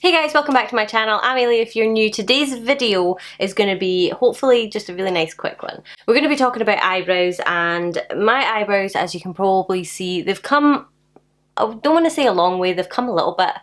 Hey guys, welcome back to my channel. I'm Ailey if you're new. Today's video is going to be hopefully just a really nice quick one. We're going to be talking about eyebrows, and my eyebrows, as you can probably see, they've come, I don't want to say a long way, they've come a little bit.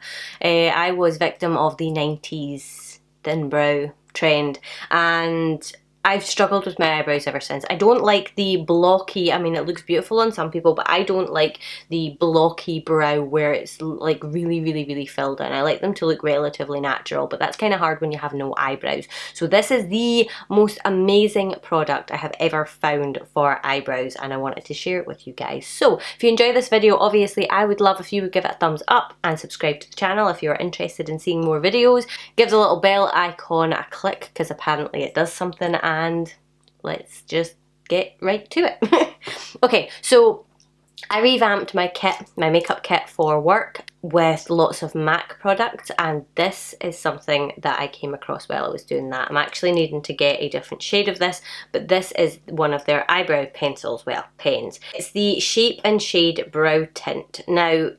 I was victim of the 90s thin brow trend, and I've struggled with my eyebrows ever since. I don't like the blocky, I mean it looks beautiful on some people, but I don't like the blocky brow where it's like really filled in. I like them to look relatively natural, but that's kind of hard when you have no eyebrows. So this is the most amazing product I have ever found for eyebrows, and I wanted to share it with you guys. So if you enjoy this video, obviously I would love if you would give it a thumbs up and subscribe to the channel if you're interested in seeing more videos. Give the little bell icon a click because apparently it does something, and let's just get right to it. Okay, so I revamped my kit, my makeup kit for work with lots of MAC products, and this is something that I came across while I was doing that. I'm actually needing to get a different shade of this, but this is one of their eyebrow pencils, well, pens. It's the Shape and Shade Brow Tint. Now,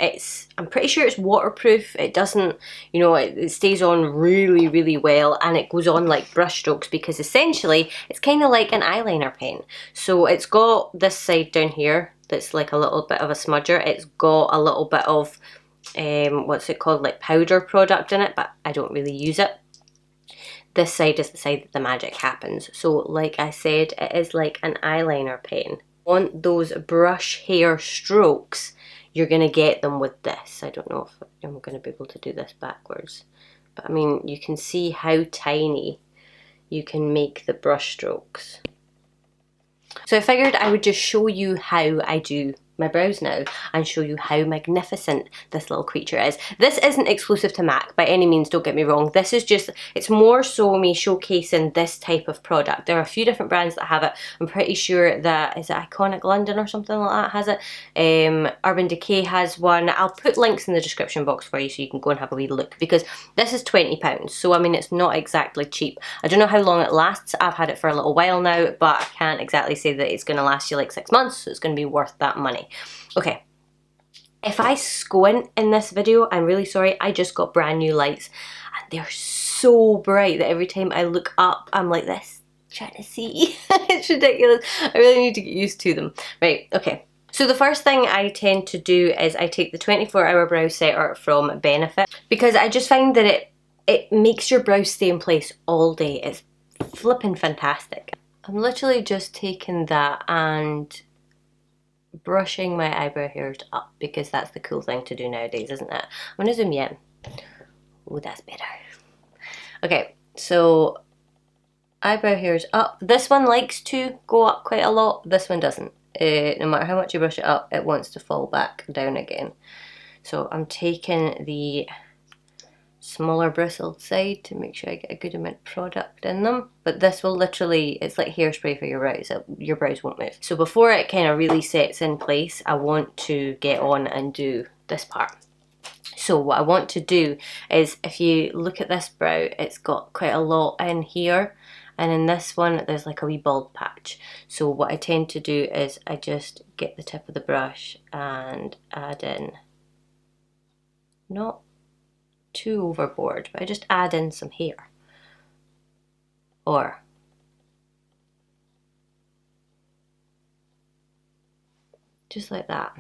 I'm pretty sure it's waterproof. It doesn't, you know, it stays on really well, and it goes on like brush strokes because essentially it's kind of like an eyeliner pen. So it's got this side down here that's like a little bit of a smudger. It's got a little bit of what's it called, like powder product in it, but I don't really use it. This side is the side that the magic happens. So like I said, it is like an eyeliner pen. Want those brush hair strokes, you're gonna get them with this. I don't know if I'm gonna be able to do this backwards, but I mean you can see how tiny you can make the brush strokes. So I figured I would just show you how I do my brows now and show you how magnificent this little creature is. This isn't exclusive to MAC by any means, don't get me wrong. This is just, it's more so me showcasing this type of product. There are a few different brands that have it. I'm pretty sure that, is it Iconic London or something like that has it? Urban Decay has one. I'll put links in the description box for you so you can go and have a wee look, because this is £20. So I mean, it's not exactly cheap. I don't know how long it lasts. I've had it for a little while now, but I can't exactly say that it's going to last you like 6 months, so it's going to be worth that money. Okay, if I squint in this video, I'm really sorry, I just got brand new lights and they're so bright that every time I look up I'm like this, trying to see. It's ridiculous. I really need to get used to them. Right, okay. So the first thing I tend to do is I take the 24-hour brow setter from Benefit, because I just find that it makes your brows stay in place all day. It's flipping fantastic. I'm literally just taking that and brushing my eyebrow hairs up, because that's the cool thing to do nowadays, isn't it? I'm gonna zoom you in. Oh, that's better. Okay, so eyebrow hairs up. This one likes to go up quite a lot. This one doesn't. No matter how much you brush it up, it wants to fall back down again. So I'm taking the smaller bristled side to make sure I get a good amount of product in them, but this will literally, it's like hairspray for your brows. Your brows won't move. So before it kind of really sets in place, I want to get on and do this part. So what I want to do is, if you look at this brow, it's got quite a lot in here, and in this one there's like a wee bald patch. So what I tend to do is I just get the tip of the brush and add in, not too overboard, but I just add in some hair, or just like that.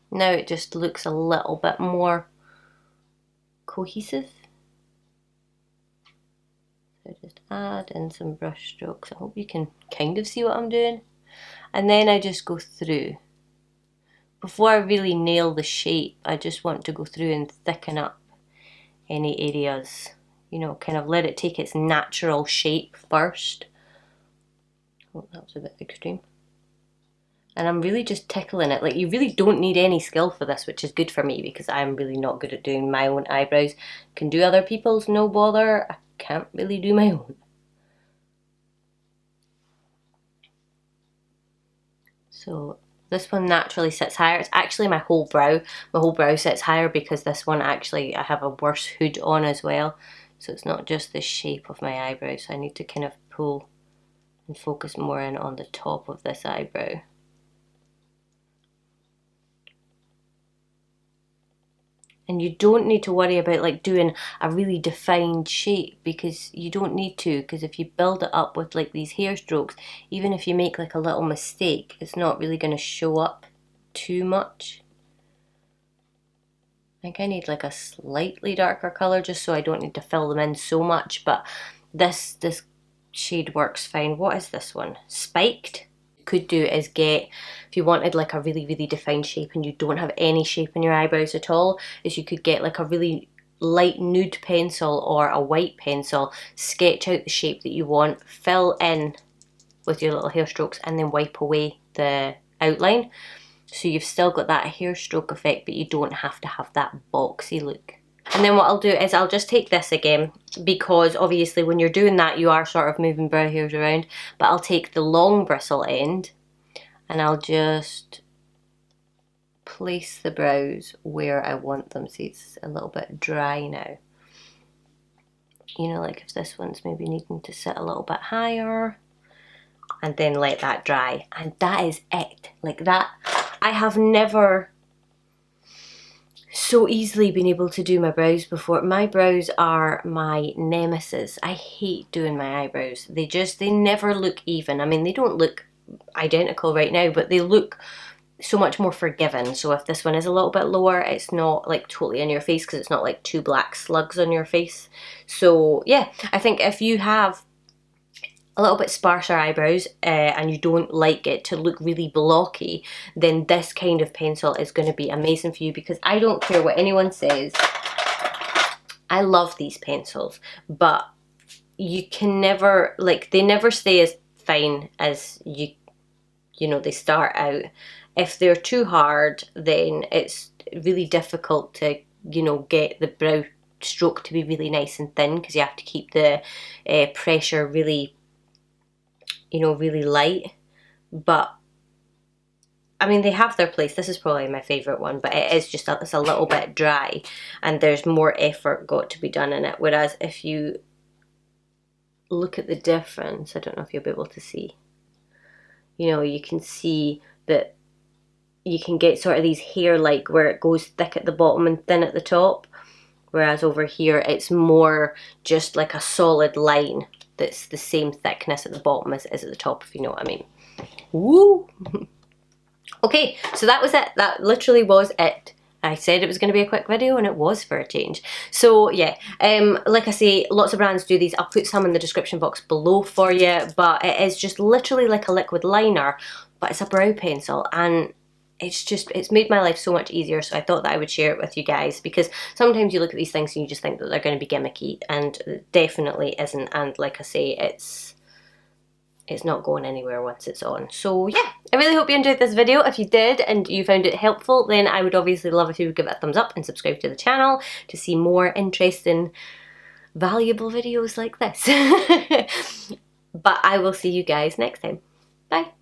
Now it just looks a little bit more cohesive. So just add in some brush strokes. I hope you can kind of see what I'm doing. And then I just go through. Before I really nail the shape, I just want to go through and thicken up any areas, you know, kind of let it take its natural shape first. Oh, that was a bit extreme. And I'm really just tickling it. Like, you really don't need any skill for this, which is good for me because I'm really not good at doing my own eyebrows. Can do other people's, no bother. I can't really do my own. So this one naturally sits higher. It's actually my whole brow. My whole brow sits higher because this one actually, I have a worse hood on as well. So it's not just the shape of my eyebrow. So I need to kind of pull and focus more in on the top of this eyebrow. And you don't need to worry about like doing a really defined shape, because you don't need to, because if you build it up with like these hair strokes, even if you make like a little mistake, it's not really going to show up too much. I think I need like a slightly darker colour just so I don't need to fill them in so much, but this shade works fine. What is this one? Spiked? Could do is get, if you wanted like a really defined shape and you don't have any shape in your eyebrows at all, is you could get like a really light nude pencil or a white pencil, sketch out the shape that you want, fill in with your little hair strokes, and then wipe away the outline, so you've still got that hair stroke effect, but you don't have to have that boxy look. And then what I'll do is I'll just take this again, because obviously when you're doing that you are sort of moving brow hairs around, but I'll take the long bristle end and I'll just place the brows where I want them. See, it's a little bit dry now. You know, like if this one's maybe needing to sit a little bit higher, and then let that dry. And that is it. Like that, I have never so easily been able to do my brows before. My brows are my nemesis. I hate doing my eyebrows. They never look even. I mean, they don't look identical right now, but they look so much more forgiving. So if this one is a little bit lower, it's not like totally in your face, because it's not like two black slugs on your face. So yeah, I think if you have a little bit sparser eyebrows and you don't like it to look really blocky, then this kind of pencil is going to be amazing for you, because I don't care what anyone says, I love these pencils, but you can never, like, they never stay as fine as you know they start out. If they're too hard, then it's really difficult to, you know, get the brow stroke to be really nice and thin, because you have to keep the pressure really, you know, really light. But I mean, they have their place. This is probably my favourite one, but it is just it's a little bit dry and there's more effort got to be done in it. Whereas if you look at the difference, I don't know if you'll be able to see, you know, you can see that you can get sort of these hair-like where it goes thick at the bottom and thin at the top, whereas over here it's more just like a solid line that's the same thickness at the bottom as it is at the top, if you know what I mean. Woo! Okay, so that was it. That literally was it. I said it was going to be a quick video, and it was for a change. So yeah, like I say, lots of brands do these. I'll put some in the description box below for you, but it is just literally like a liquid liner, but it's a brow pencil, and it's made my life so much easier. So I thought that I would share it with you guys, because sometimes you look at these things and you just think that they're going to be gimmicky, and it definitely isn't. And like I say, it's not going anywhere once it's on. So yeah, I really hope you enjoyed this video. If you did and you found it helpful, then I would obviously love if you would give it a thumbs up and subscribe to the channel to see more interesting, valuable videos like this. But I will see you guys next time. Bye.